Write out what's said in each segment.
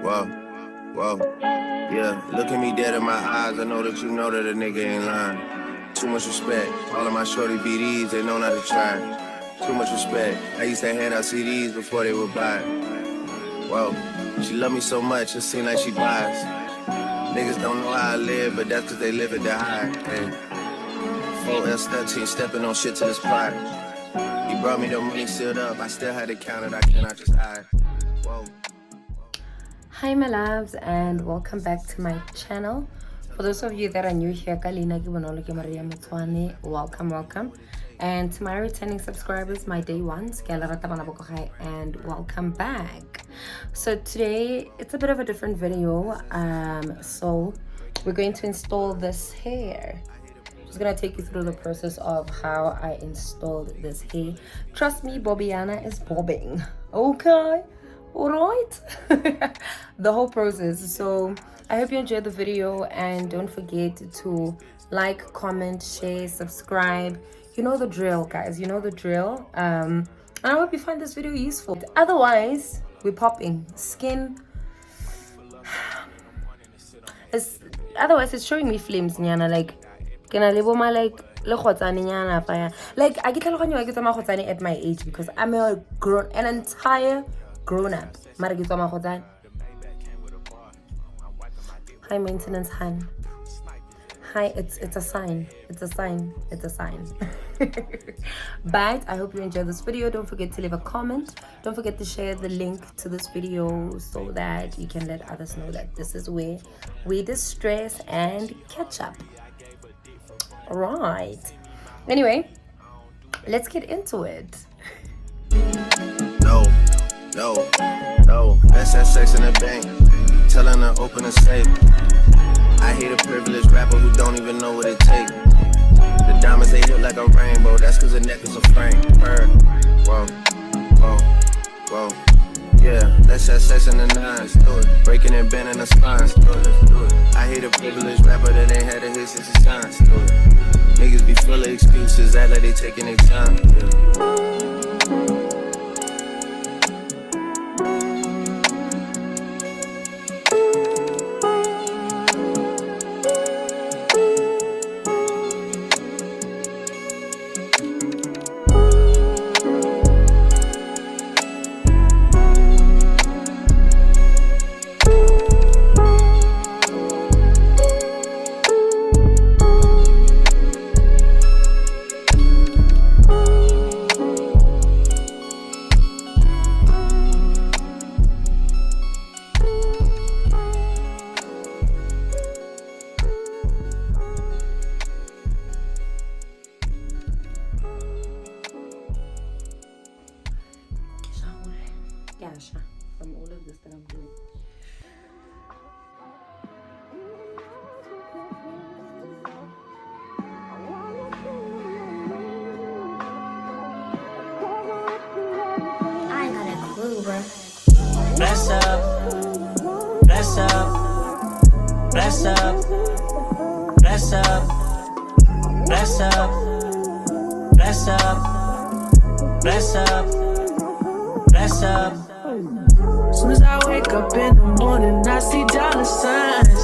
Whoa, whoa. Yeah, look at me dead in my eyes. I know that you know that a nigga ain't lying. Too much respect. All of my shorty BDs, they know not to try. Too much respect. I used to hand out CDs before they would buy it. Whoa, she love me so much, it seem like she buys. Niggas don't know how I live, but that's cause they live it that high. Hey. 4L13, stepping on shit till it's pride. He brought me the money sealed up, I still had to count it, I cannot just hide. Whoa. Hi my loves, and welcome back to my channel. For those of you that are new here, welcome. And to my returning subscribers, my day ones, and welcome back. So today it's a bit of a different video. So we're going to install this hair. Just gonna take you through the process of how I installed this hair. Trust me, Bobbiana is bobbing. Okay. Alright. The whole process. So I hope you enjoyed the video, and don't forget to like, comment, share, subscribe. You know the drill, guys. You know the drill. And I hope you find this video useful. Otherwise, we're popping skin. Otherwise it's showing me flames, nyana. Like can I live my like I get at my age because I'm an entire grown up. High maintenance hand. Hi, it's a sign. It's a sign. But I hope you enjoyed this video. Don't forget to leave a comment. Don't forget to share the link to this video so that you can let others know that this is where we distress and catch up. Alright. Anyway, let's get into it. No, let's have sex in the bank. Telling her open a safe. I hate a privileged rapper who don't even know what it takes. The diamonds they look like a rainbow. That's cause the neck is a frame. Her, whoa. Yeah, let's have sex in the nines. Do it. Breaking and bending the spines. Do it. I hate a privileged rapper that ain't had a hit since the signs. Do it. Niggas be full of excuses, act like they taking their time. Yeah. From all of this that I'm doing. I ain't got a clue, bro. Bless up, bless up, bless up, bless up, bless up, bless up, bless up, bless up. Soon as I wake up in the morning, I see dollar signs.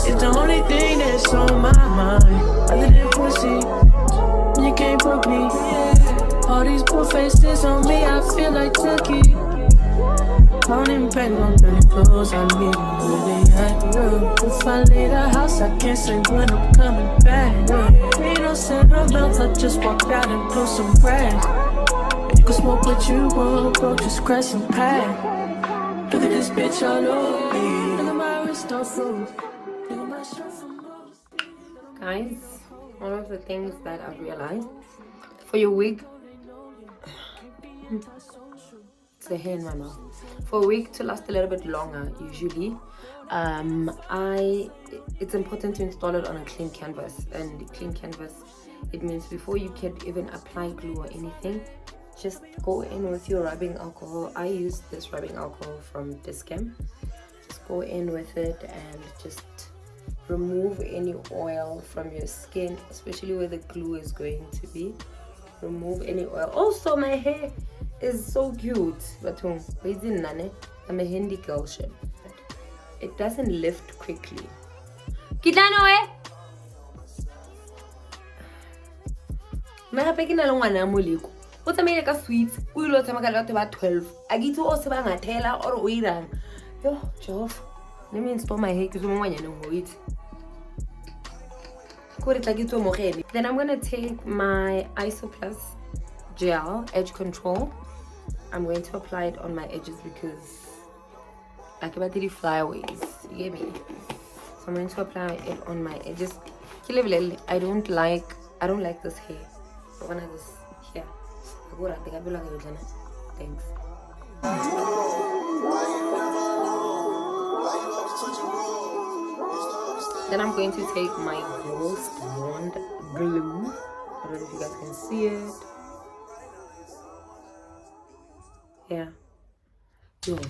It's the only thing that's on my mind. Other than pussy, you can't book me. All these poor faces on me, I feel like Turkey. Counting pen on the clothes I need. Where they at, if I leave the house, I can't say when I'm coming back. Ain't no sentiments, I just walked out and blew some grass. You can smoke what you want, bro, just crash some pack. Look at this bitch all over me. Look at my wrist all froze. Look at my shirt from most. Guys, one of the things that I've realized for your wig, it's the hair in my mouth. For a wig to last a little bit longer, usually, it's important to install it on a clean canvas. And clean canvas, it means before you can even apply glue or anything, just go in with your rubbing alcohol. I use this rubbing alcohol from Discam. Just go in with it and just remove any oil from your skin, especially where the glue is going to be. Remove any oil. Also, my hair is so cute. But I'm a handy girl ship. It doesn't lift quickly. Kitlano Mara pekina lo ngwana mo leko. O tsamaile ka sweets, o ile o tsamaka le batho ba 12. A gitse o se ba ngathela or o irang. Yo, Jehova. Let me install my hair ke zo mongwanyaneng ho itse. Then I'm going to take my Isoplus gel edge control. I'm going to apply it on my edges because I can the flyaways. You get me? So I'm going to apply it on my edges. I don't like this hair. So when I was here, thanks. Then I'm going to take my Ghost Wand glue. I don't know if you guys can see it. Yeah. Oh my God.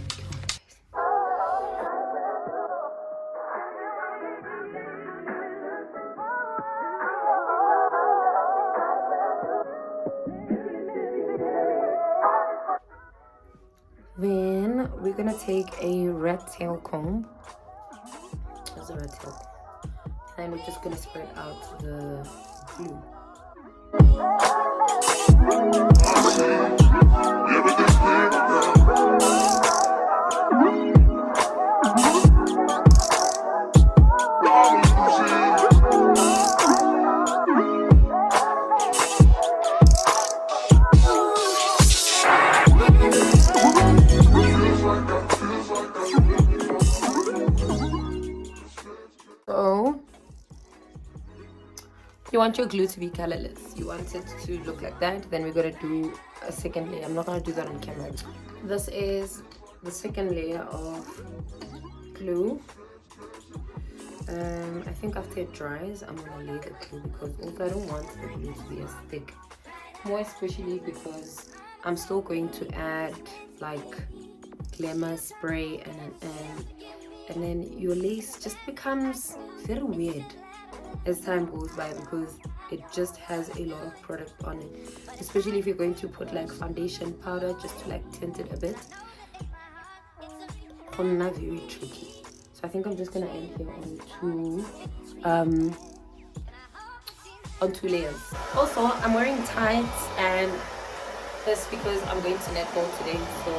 Then we're gonna take a rat tail comb. There's a rat tail comb. And we're just gonna spread out the glue. So you want your glue to be colorless. You want it to look like that. Then we're gonna do a second layer. I'm not gonna do that on camera. This is the second layer of glue. I think after it dries, I'm gonna lay the glue because also I don't want the glue to be as thick. More especially because I'm still going to add like glamour spray and then your lace just becomes very weird as time goes by because it just has a lot of product on it, especially if you're going to put like foundation powder just to like tint it a bit. Not very tricky. So I think I'm just gonna end here on two layers. Also, I'm wearing tights and that's because I'm going to netball today, so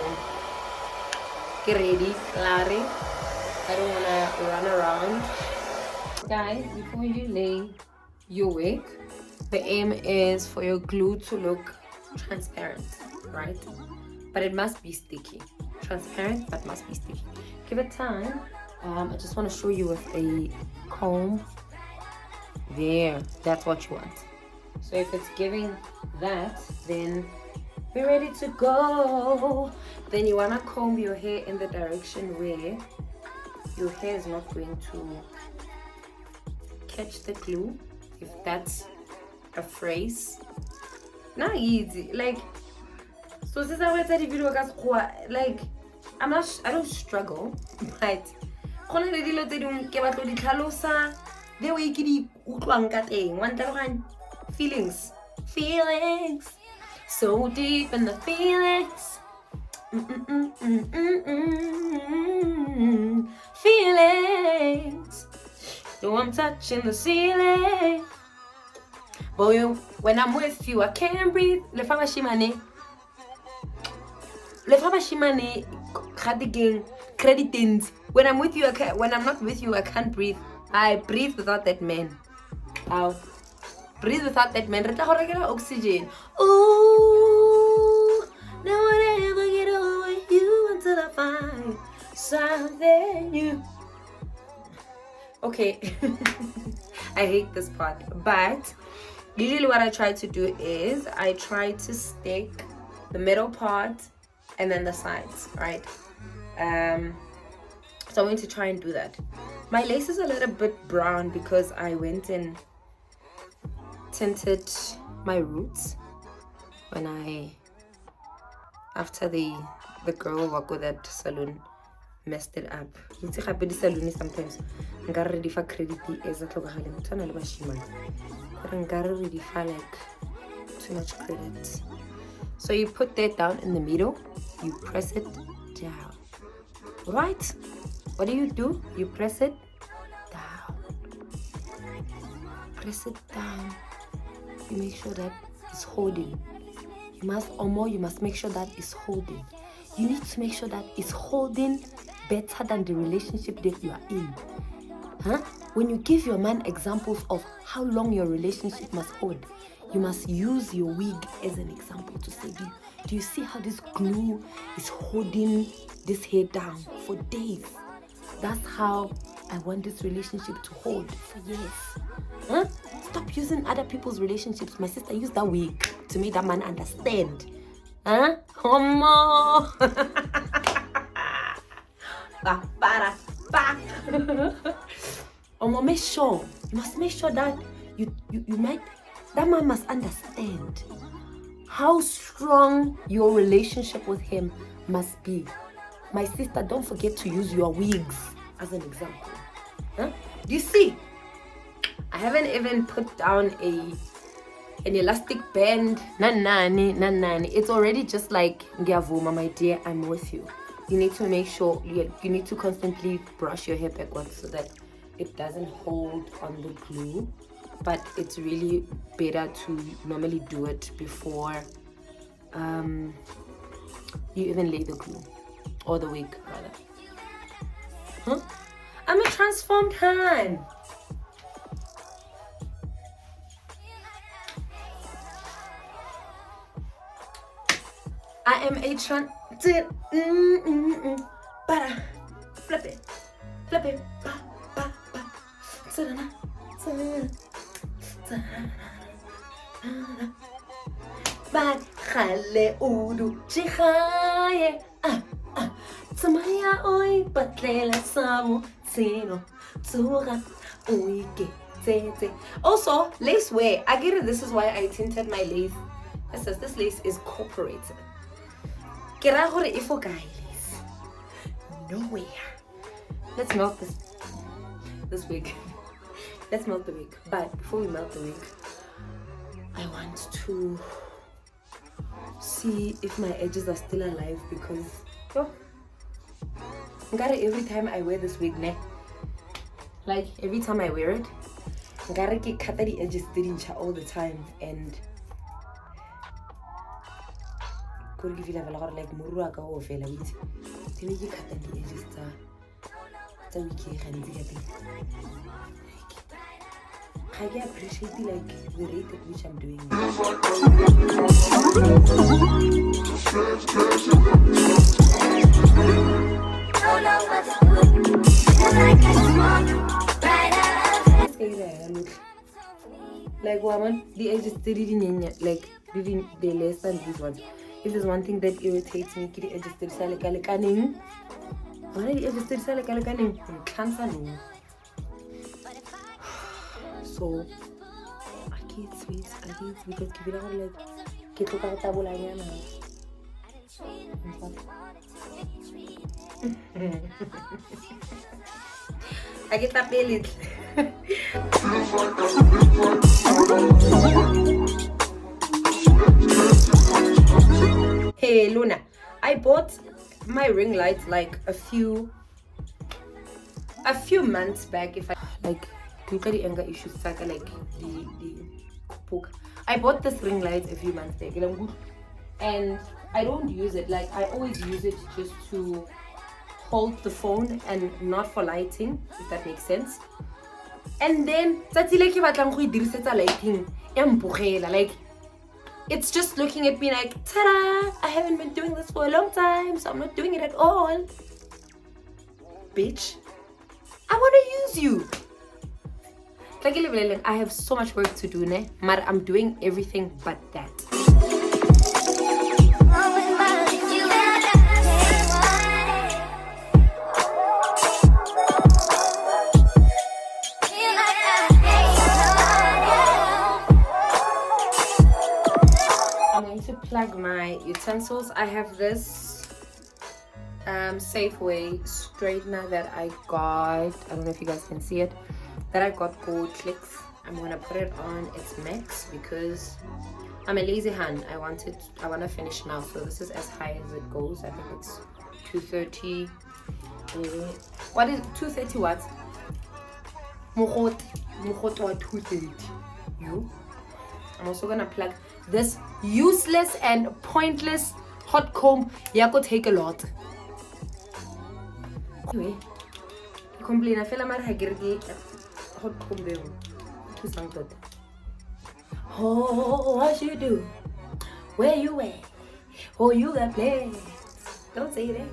get ready, Larry. I don't wanna run around. Guys, before you lay your wig, the aim is for your glue to look transparent, right? But it must be sticky. Transparent, but must be sticky. Give it time. I just want to show you with a comb. There, that's what you want. So if it's giving that, then we're ready to go. Then you want to comb your hair in the direction where your hair is not going to catch the glue, if that's a phrase. Not easy. Like, so since I watched the video, like, I don't struggle, but the way feelings so deep in the feelings. Feelings. So I'm touching the ceiling. Boy, when I'm with you, I can't breathe. Lefama shimane khadiking creditins. When I'm with you, when I'm not with you, I can't breathe. I breathe without that man. I'll breathe without that man. Oxygen. Ooh, no one ever get over you until I find something new. Okay. I hate this part, but usually what I try to do is I try to stick the middle part and then the sides, right? So I'm going to try and do that. My lace is a little bit brown because I went and tinted my roots when after the girl work with that salon messed it up. You see how the salon sometimes nka ready for credit as a tlogale motho ana le bashimane gore nka ready for like too much credit. So you put that down in the middle, you press it down. Right? What do? You press it down. Press it down. You make sure that it's holding. You must make sure that it's holding. You need to make sure that it's holding better than the relationship that you are in. Huh? When you give your man examples of how long your relationship must hold, you must use your wig as an example to say, do you see how this glue is holding this hair down for days? That's how I want this relationship to hold for years. Huh? Stop using other people's relationships. My sister used that wig to make that man understand. Huh? Homo. Omo, make sure. You must make sure that that man must understand how strong your relationship with him must be. My sister, don't forget to use your wigs as an example. Huh? Do you see? I haven't even put down an elastic band. Nanani. It's already just like Ngiyavuma, my dear, I'm with you. You need to make sure you need to constantly brush your hair backwards so that it doesn't hold on the glue. But it's really better to normally do it before you even lay the glue or the wig rather. Huh? I'm a transformed hand. I am a flip it, Bad khale udu chihaye Tamaya oi batlela samu sino tura uike tete. Also, lace wear. I get it. This is why I tinted my lace. It says this lace is corporated. Kera gore ifo guy lace. Nowhere. Let's melt this wig. Let's melt the wig. But before we melt the wig, I want to see if my edges are still alive because every time I wear this wig, like every time I wear it, I cut the edges all the time and could give you like Muruaka or Fela with you cut the edges so we can I appreciate the rate at which I'm doing like woman, the edges like they less than this one. If there's one thing that irritates me, the edges so I can't sweet because give it out like get to cut I get that belly. Hey Luna, I bought my ring light like a few months back. If I like the anger issues like the book. I bought this ring light a few months back and I don't use it. Like I always use it just to hold the phone and not for lighting, if that makes sense. And then lighting like it's just looking at me like ta-da, I haven't been doing this for a long time, so I'm not doing it at all. Bitch, I want to use you. I have so much work to do, but I'm doing everything but that. I'm going to plug my utensils. I have this Safeway straightener that I got. I don't know if you guys can see it. That I got called Clicks. I'm gonna put it on its max because I'm a lazy hand. I want to finish now. So this is as high as it goes. I think it's 230. What is 230 what? Mukhot 230. You. I'm also gonna plug this useless and pointless hot comb. Yeah, go take a lot. Anyway, complain. I feel like I get hot comb there. To something. Oh, what you do? Where you at? Oh, you got plans. Don't say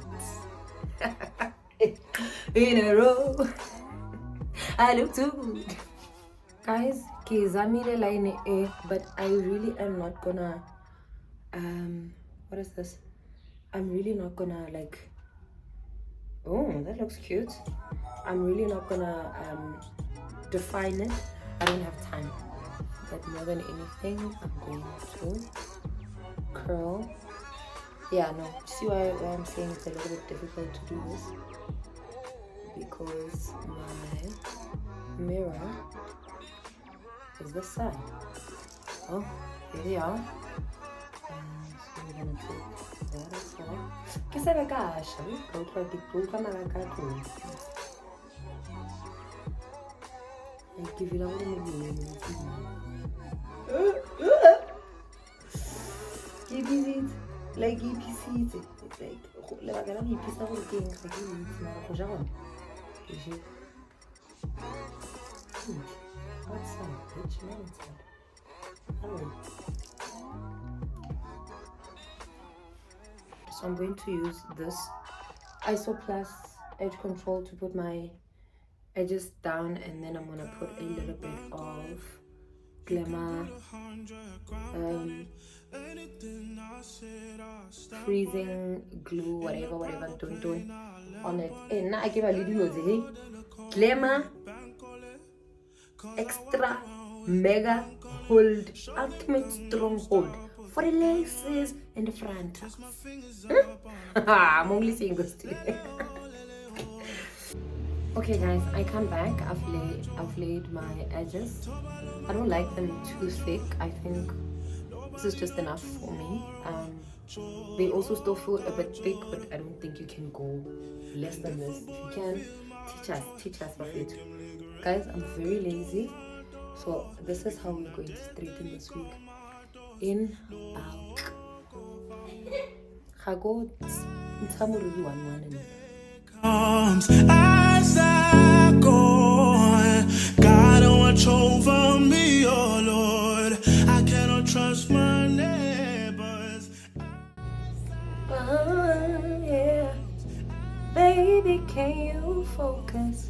that. In a row. I look too good. Guys, Kizamile line A, but I really am not gonna what is this? I'm really not gonna like, oh, that looks cute. I'm really not gonna define it. I don't have time. But more than anything, I'm going to curl. Yeah, no. See why I'm saying it's a little bit difficult to do this? Because my mirror is this side. Oh, here they are. And so we're gonna take that aside. Que se ve caixa? Go to my I give you a little Give like EPC, it's like la gran EPC na go teng ga ke itse mara go ja gone. Outside, bitch, not inside. Oh. So I'm going to use this Isoplus edge control to put my edges down, and then I'm gonna put a little bit of Glamour freezing glue, whatever don't on it. And now I give a little Glamour extra mega hold, ultimate strong hold for the laces and the front. I'm only saying this today. Okay guys, I come back. I've laid my edges. I don't like them too thick. I think this is just enough for me. They also still feel a bit thick, but I don't think you can go less than this. If you can, teach us for it. Guys, I'm very lazy, so this is how we're going to straighten this week. In bulk. Hago ntamururi one. As I go, God, watch over me, oh Lord. I cannot trust my neighbors. Yeah, baby, can you focus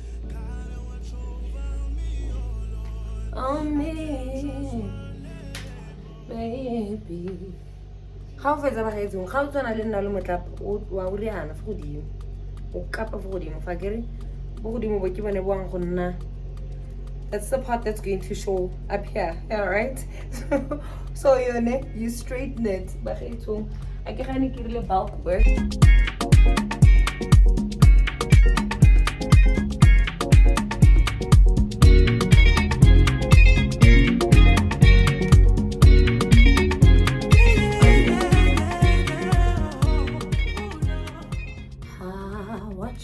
on me, baby? How far is our heads? How to I didn't know what up? What would you have for you? Cup of vodimo fagere vodimo bo ke bone boang go nna. That's the part that's going to show up here, all right? So you straighten it ba getso a ke gane ke rile bulk work.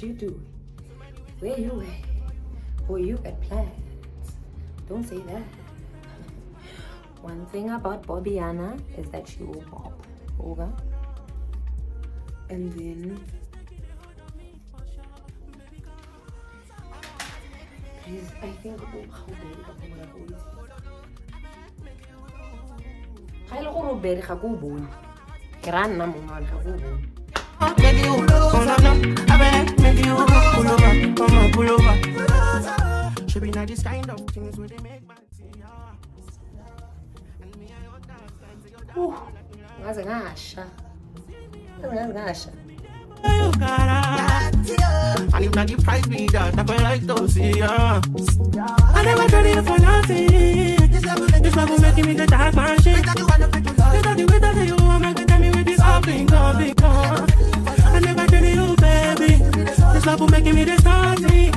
You do? Where you at? Oh, you got plans. Don't say that. One thing about Bobbiana is that she will bob over. And then I think how big Make you pull over. Should be not this kind of things where they make my tea. And if not the price be that, I quite like to see ya. I never tried it for nothing. This love will make me the dark man shit. You got the way that you want, make me tell me with this all thing, I never tried you, baby. This love will make me the starting.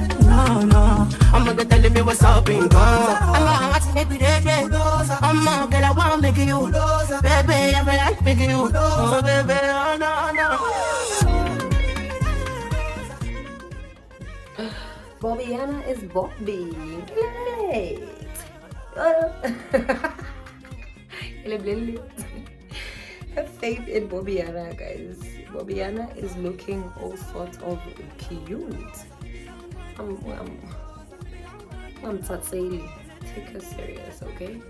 No, I'm Mama go telling me what's up in God. I'm a to make me dead. I'm a girl, I wanna make you. Baby, I feel like making you. Oh, baby, oh, no, no. Bobbiana is Bobby. Great. Have faith in Bobbiana, guys. Bobbiana is looking all sorts of cute. I'm Tsatseli. Take her serious, okay?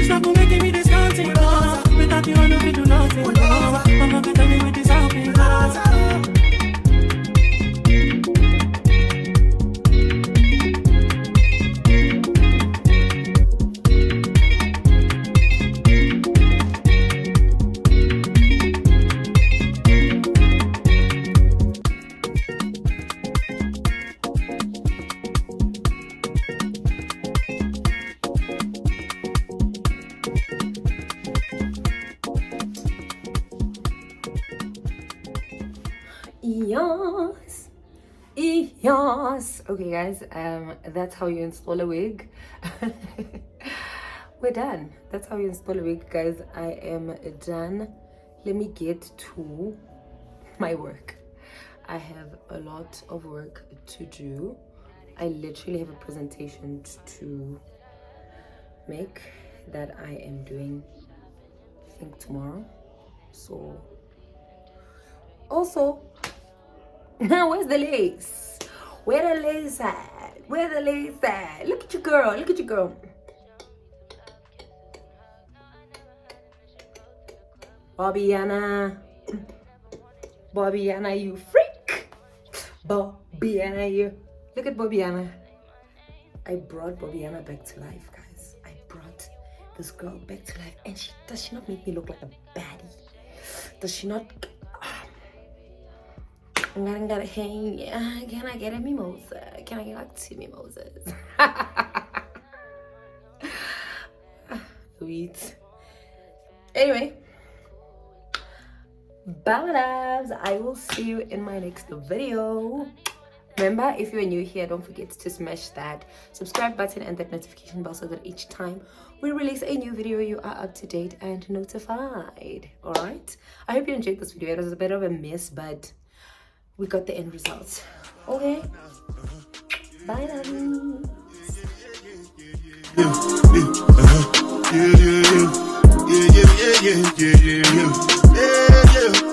Stop making me discounting. Without you, I know we do nothing. I'm not gonna me with this helping. Yes. Okay, guys. That's how you install a wig. We're done. That's how you install a wig, guys. I am done. Let me get to my work. I have a lot of work to do. I literally have a presentation to make that I am doing, I think, tomorrow. So also, where's the lace? Where the lace at? Where the lace at? Look at your girl. Look at your girl. Bobbiana. Bobbiana, you freak. Bobbiana, you. Look at Bobbiana. I brought Bobbiana back to life, guys. I brought this girl back to life. And does she not make me look like a baddie? Does she not... I'm gonna hey, can I get a mimosa? Can I get like 2 mimosas? Sweet. Anyway, bye loves. I will see you in my next video. Remember, if you're new here, don't forget to smash that subscribe button and that notification bell so that each time we release a new video, you are up to date and notified. All right. I hope you enjoyed this video. It was a bit of a mess, but we got the end results. Okay. Bye, loves. Yeah, yeah, yeah, yeah, yeah, yeah, yeah, yeah, yeah.